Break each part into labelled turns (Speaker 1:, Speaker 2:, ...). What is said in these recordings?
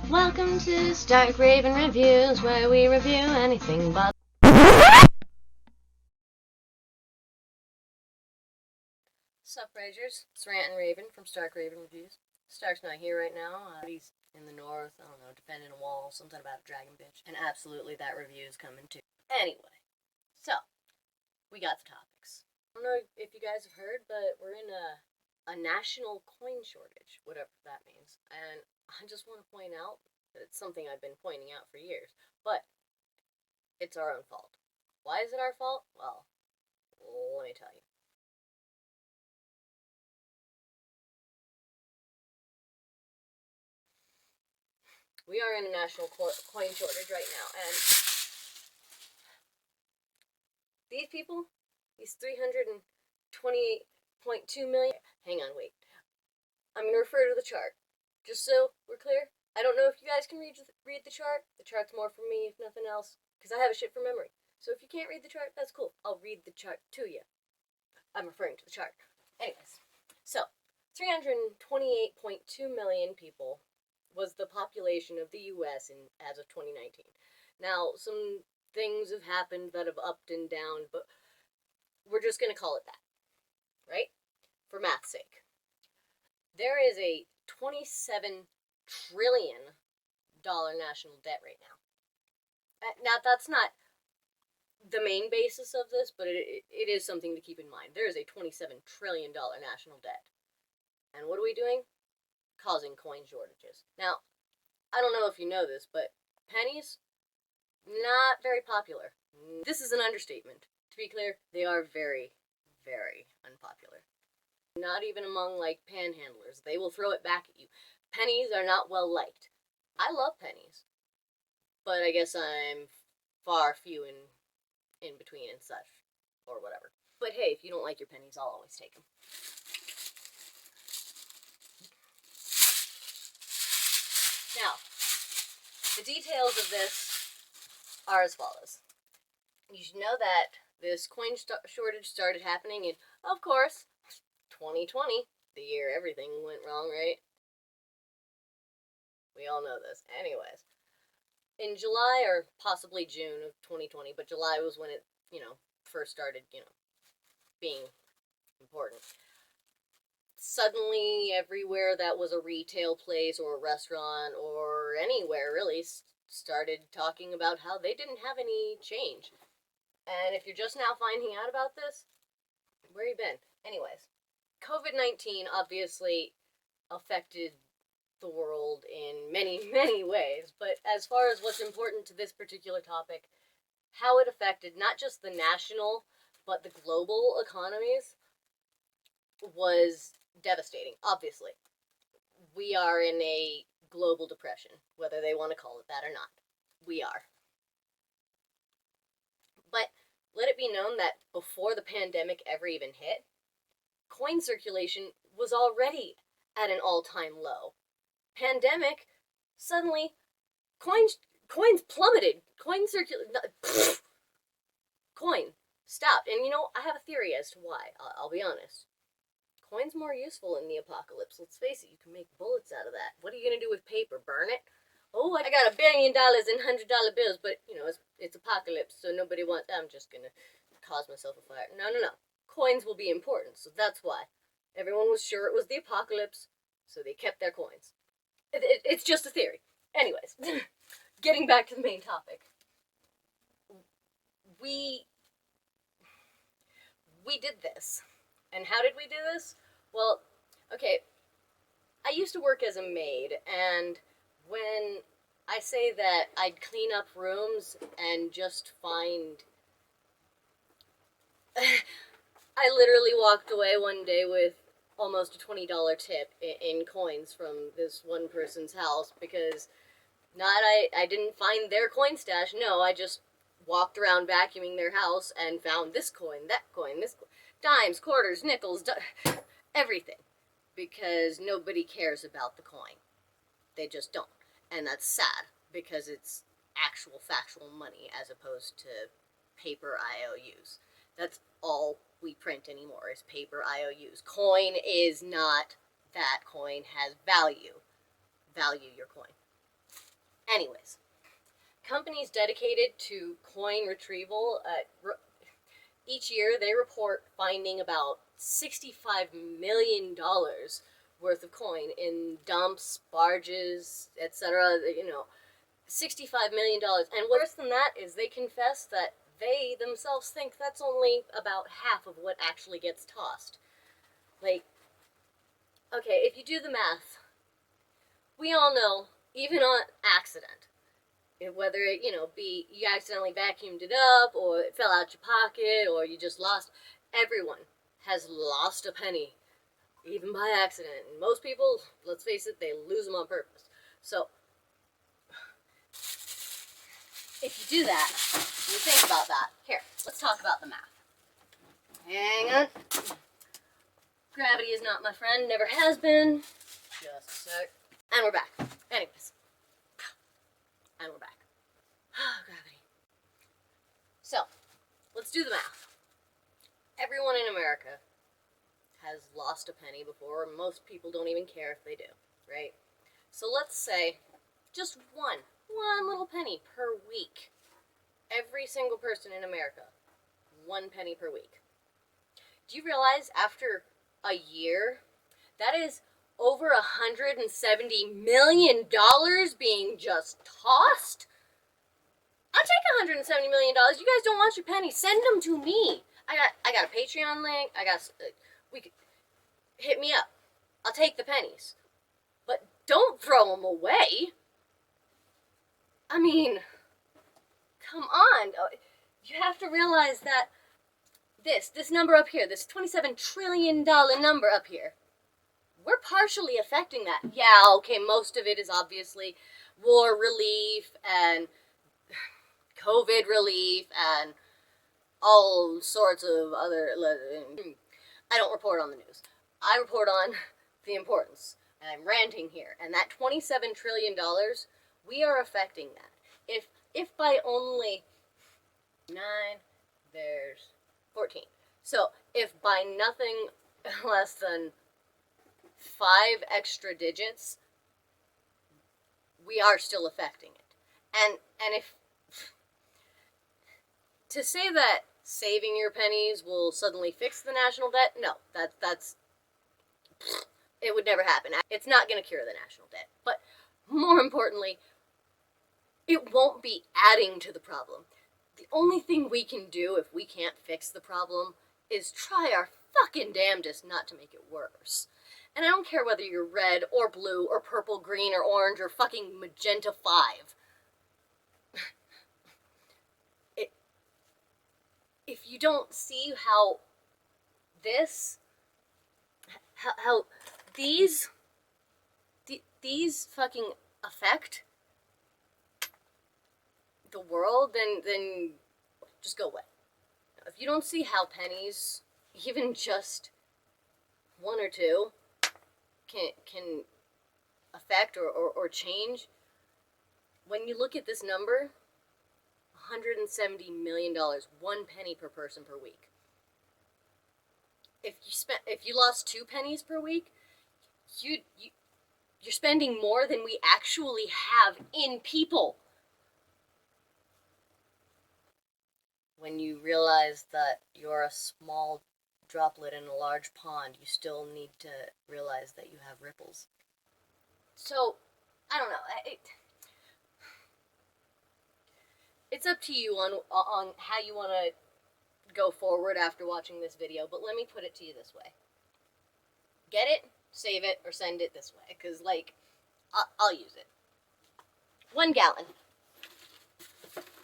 Speaker 1: Welcome to Stark Raven Reviews, where we review anything but. Sup, Ragers? It's Rant and Raven from Stark Raven Reviews. Stark's not here right now. He's in the north, I don't know, defending a wall, something about a dragon bitch. And absolutely, that review is coming too. Anyway, so, we got the topics. I don't know if you guys have heard, but we're in a national coin shortage, whatever that means. And I just want to point out that it's something I've been pointing out for years. But it's our own fault. Why is it our fault? Well, let me tell you. We are in a national coin shortage right now, and these people, these 328.2 million. Hang on, wait. I'm going to refer to the chart, just so we're clear. I don't know if you guys can read the chart. The chart's more for me, if nothing else, because I have a shit from memory. So if you can't read the chart, that's cool. I'll read the chart to you. I'm referring to the chart. Anyways, so 328.2 million people was the population of the U.S. as of 2019. Now, some things have happened that have upped and down, but we're just going to call it that, right? For math's sake. There is a $27 trillion national debt right now. Now, that's not the main basis of this, but it is something to keep in mind. There is a $27 trillion national debt. And what are we doing? Causing coin shortages. Now, I don't know if you know this, but pennies, not very popular. This is an understatement. To be clear, they are very, very unpopular. Not even among, like, panhandlers. They will throw it back at you. Pennies are not well liked. I love pennies, but I guess I'm far few in between and such, or whatever. But hey, if you don't like your pennies, I'll always take them. Now, the details of this are as follows. You should know that this coin shortage started happening in, of course, 2020, the year everything went wrong, right? We all know this. Anyways, in July or possibly June of 2020, but July was when it, first started, being important. Suddenly, everywhere that was a retail place or a restaurant or anywhere really started talking about how they didn't have any change. And if you're just now finding out about this, where you been? Anyways, COVID-19 obviously affected the world in many, many ways, but as far as what's important to this particular topic, how it affected not just the national, but the global economies was devastating, obviously. We are in a global depression, whether they want to call it that or not. We are. But let it be known that before the pandemic ever even hit, coin circulation was already at an all-time low. Pandemic, suddenly, coins plummeted. Coin stopped. And I have a theory as to why. I'll be honest. Coin's more useful in the apocalypse. Let's face it, you can make bullets out of that. What are you going to do with paper? Burn it? Oh, I got $1 billion in $100 bills, but, it's apocalypse, so nobody wants... I'm just going to cause myself a fire. No. Coins will be important, so that's why. Everyone was sure it was the apocalypse, so they kept their coins. It's just a theory. Anyways, getting back to the main topic. We did this. And how did we do this? Well, okay, I used to work as a maid, and when I say that I'd clean up rooms and just find... I literally walked away one day with almost a $20 tip in coins from this one person's house, because I didn't find their coin stash. No, I just walked around vacuuming their house and found this coin, that coin, this coin. Dimes, quarters, nickels, everything. Because nobody cares about the coin. They just don't. And that's sad, because it's actual factual money as opposed to paper IOUs. That's all we print anymore is paper IOUs. Coin is not that. Coin has value. Value your coin. Anyways, companies dedicated to coin retrieval, each year they report finding about $65 million worth of coin in dumps, barges, etc. $65 million. And worse than that is they confess that they themselves think that's only about half of what actually gets tossed. Like, okay, if you do the math, we all know, even on accident, whether it, be you accidentally vacuumed it up, or it fell out your pocket, or you just lost, everyone has lost a penny, even by accident. And most people, let's face it, they lose them on purpose. So, if you do that, you think about that. Here, let's talk about the math. Hang on. Gravity is not my friend, never has been. Just a sec. And we're back. Anyways. And we're back. Gravity. So, let's do the math. Everyone in America has lost a penny before. Most people don't even care if they do, right? So let's say just one little penny per week. Every single person in America, 1 penny per week. Do you realize after a year, that is over $170 million being just tossed? I'll take $170 million. You guys don't want your pennies? Send them to me. I got a Patreon link. We could hit me up. I'll take the pennies, but don't throw them away. I mean, come on. You have to realize that this number up here, this $27 trillion number up here, we're partially affecting that. Yeah, okay, most of it is obviously war relief and COVID relief and all sorts of other... I don't report on the news. I report on the importance. And I'm ranting here. And that $27 trillion, we are affecting that. If by only 9, there's 14. So, if by nothing less than 5 extra digits, we are still affecting it. And if... To say that saving your pennies will suddenly fix the national debt, no, that's... It would never happen. It's not going to cure the national debt. But more importantly, it won't be adding to the problem. The only thing we can do if we can't fix the problem is try our fucking damnedest not to make it worse. And I don't care whether you're red or blue or purple, green or orange or fucking magenta 5. If you don't see how these fucking affect the world, then just go away. If you don't see how pennies, even just 1 or 2, can affect or change, when you look at this number, $170 million, 1 penny per person per week. If you lost 2 pennies per week, you're spending more than we actually have in people. When you realize that you're a small droplet in a large pond, you still need to realize that you have ripples. So, I don't know. It's up to you on how you want to go forward after watching this video, but let me put it to you this way. Get it, save it, or send it this way, because, I'll use it. 1 gallon.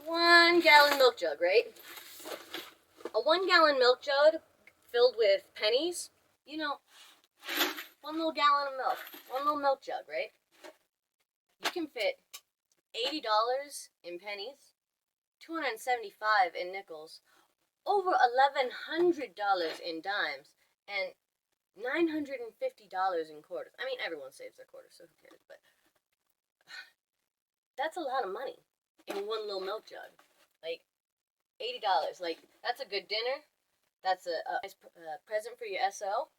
Speaker 1: 1 gallon milk jug, right? A 1 gallon milk jug filled with pennies, 1 little gallon of milk, 1 little milk jug, right? You can fit $80 in pennies, $275 in nickels, over $1,100 in dimes, and $950 in quarters. I mean, everyone saves their quarters, so who cares? But that's a lot of money in 1 little milk jug. $80. That's a good dinner. That's a nice present for your SO.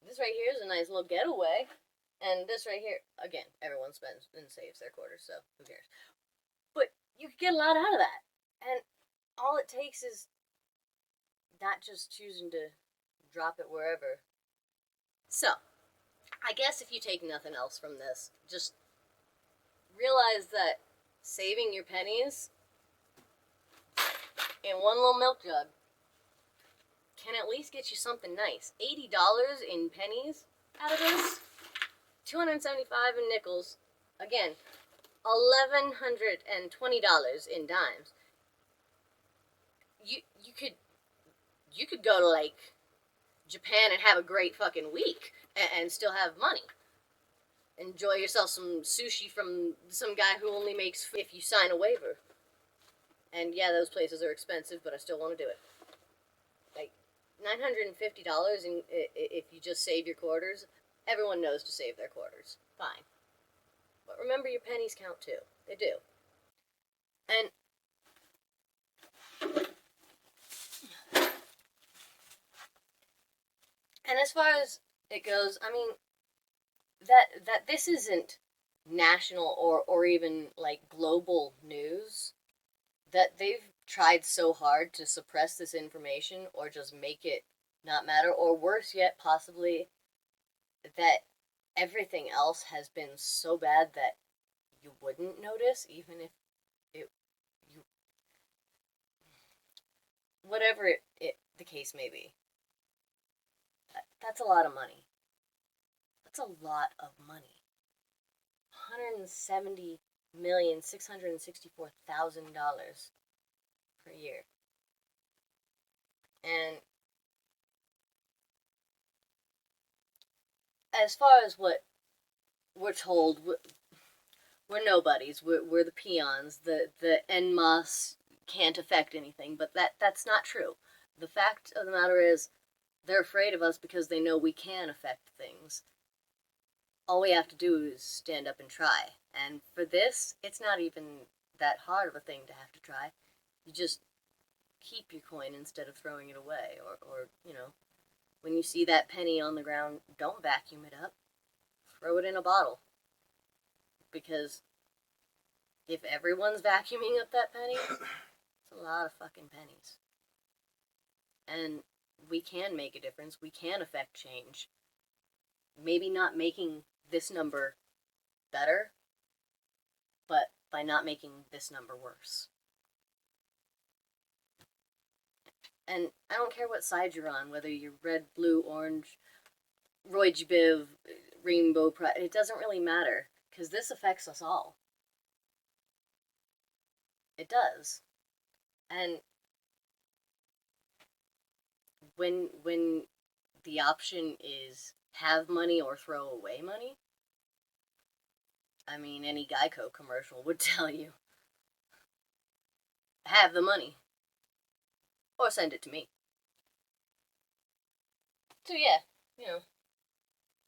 Speaker 1: This right here is a nice little getaway. And this right here, again, everyone spends and saves their quarters, so who cares? But you could get a lot out of that. And all it takes is not just choosing to drop it wherever. So, I guess if you take nothing else from this, just realize that saving your pennies in one little milk jug can at least get you something nice. $80 in pennies out of this, $275 in nickels, again, $1,120 in dimes. You could go to like Japan and have a great fucking week and still have money. Enjoy yourself some sushi from some guy who only makes if you sign a waiver. And yeah, those places are expensive, but I still want to do it. Like $950 if you just save your quarters. Everyone knows to save their quarters. Fine. But remember, your pennies count too. They do. And as far as it goes, I mean, that this isn't national or even like global news, that they've tried so hard to suppress this information or just make it not matter, or worse yet, possibly that everything else has been so bad that you wouldn't notice, even if you whatever the case may be. That's a lot of money. That's a lot of money. $170,664,000 per year. And as far as what we're told, we're nobodies. We're the peons. The en masse can't affect anything, but that's not true. The fact of the matter is, they're afraid of us because they know we can affect things. All we have to do is stand up and try. And for this, it's not even that hard of a thing to have to try. You just keep your coin instead of throwing it away. Or you know, when you see that penny on the ground, don't vacuum it up. Throw it in a bottle. Because if everyone's vacuuming up that penny, it's a lot of fucking pennies. And we can make a difference. We can affect change. Maybe not making this number better, but by not making this number worse. And I don't care what side you're on, whether you're red, blue, orange, Roy G. Biv, Rainbow Pride, it doesn't really matter, because this affects us all. It does. And when the option is have money or throw away money, I mean, any Geico commercial would tell you, have the money, or send it to me. So yeah, you know,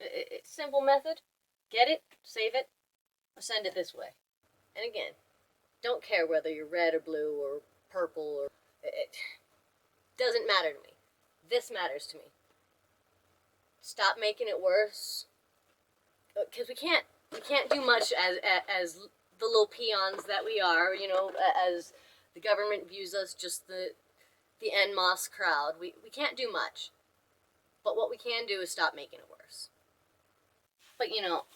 Speaker 1: it's simple method. Get it, save it, or send it this way. And again, don't care whether you're red or blue or purple, or it doesn't matter to me. This matters to me. Stop making it worse, because we can't do much as the little peons that we are. You know, as the government views us, just the en masse crowd. We can't do much, but what we can do is stop making it worse. But you know,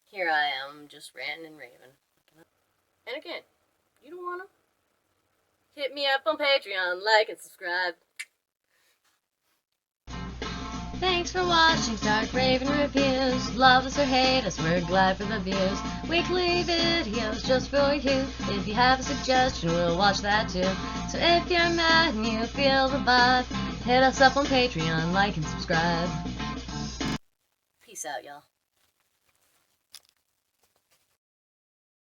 Speaker 1: here I am, just ranting and raving. And again, you don't wanna hit me up on Patreon, like and subscribe.
Speaker 2: Thanks for watching Stark Raven Reviews. Love us or hate us, we're glad for the views. Weekly videos just for you. If you have a suggestion, we'll watch that too. So if you're mad and you feel the vibe, hit us up on Patreon, like and subscribe.
Speaker 1: Peace out, y'all.